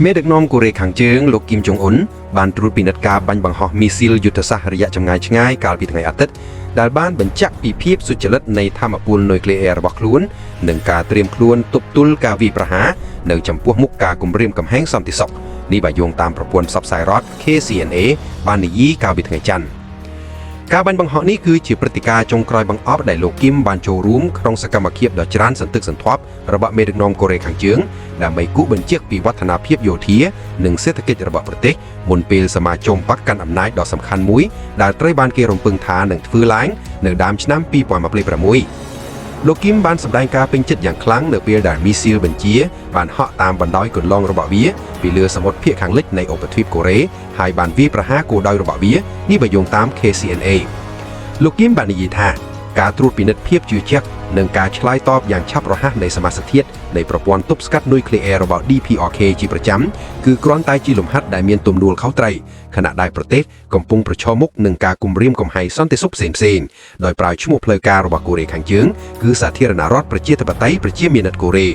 មេដឹកនាំកូរ៉េខាងជើងលោកគីមចុងអ៊ុនបានត្រួតពិនិត្យការបាញ់បង្ហោះមីស៊ីលយុទ្ធសាស្ត្ររយៈចម្ងាយឆ្ងាយកាលពីថ្ងៃអាទិត្យដែលបានបញ្ជាក់ពីភាពសុចរិតនៃធម្មពលនុយក្លេអ៊ែររបស់ខ្លួននិងការត្រៀមខ្លួនទប់ទល់ការវាយប្រហារនៅចំពោះមុខការគំរាមកំហែងសន្តិសុខនេះបើយោងតាមប្រព័ន្ធផ្សព្វផ្សាយរដ្ឋ KCNA បាននិយាយកាលពីថ្ងៃច័ន្ទការបាញ់បង្ហោះនេះគឺជាព្រឹត្តិការណ៍ចុងក្រោយបង្អប់ដែលលោកគីមបានចូលរួមក្នុងសកម្មភាពដ៏ច្រើនសន្ធឹកសន្ធាប់របស់មេដឹកនាំកូរ៉េខាងជើងដើម្បីគូសបញ្ជាក់ពីវឌ្ឍនភាពយោធានិងសេដ្ឋកិច្ចរបស់ប្រទេសមុនពេលសមាជមបកកាន់អំណាចដ៏សំខាន់មួយដែលត្រូវបានគេរំពឹងថានឹងធ្វើឡើងនៅដើមឆ្នាំ2026លោកគីមបានសម្ដែងការពេញចិត្តយ៉ាងខ្លាំងនៅពេលដែលមីស៊ីលបញ្ជាបានហក់តាមបណ្ដោយគន្លងរបស់វាពីលើសមុទ្រភាគខាងលិចនៃឧបទ្វីបកូរ៉េហើយបានវាយប្រហារគោលដៅរបស់វានេះបើយោងតាម KCNA លោកគីមបាននិយាយថាការត្រួតពិនិត្យភាពជឿជាក់និងការឆ្លើយតបយ៉ាងឆាប់រហ័សនៃសមាសធាតុនៃប្រព័ន្ធទប់ស្កាត់នុយក្លេអ៊ែររបស់ DPRK ជាប្រចាំគឺគ្រាន់តែជាលំហាត់ដែលមានទំនួលខុសត្រូវខណៈដែលប្រទេសកំពុងប្រឈមមុខនឹងការគំរាមកំហែងសន្តិសុខផ្សេងៗដោយប្រើឈ្មោះផ្លូវការរបស់កូរ៉េខាងជើងគឺសាធារណរដ្ឋប្រជាធិបតេយ្យប្រជាមានិតកូរ៉េ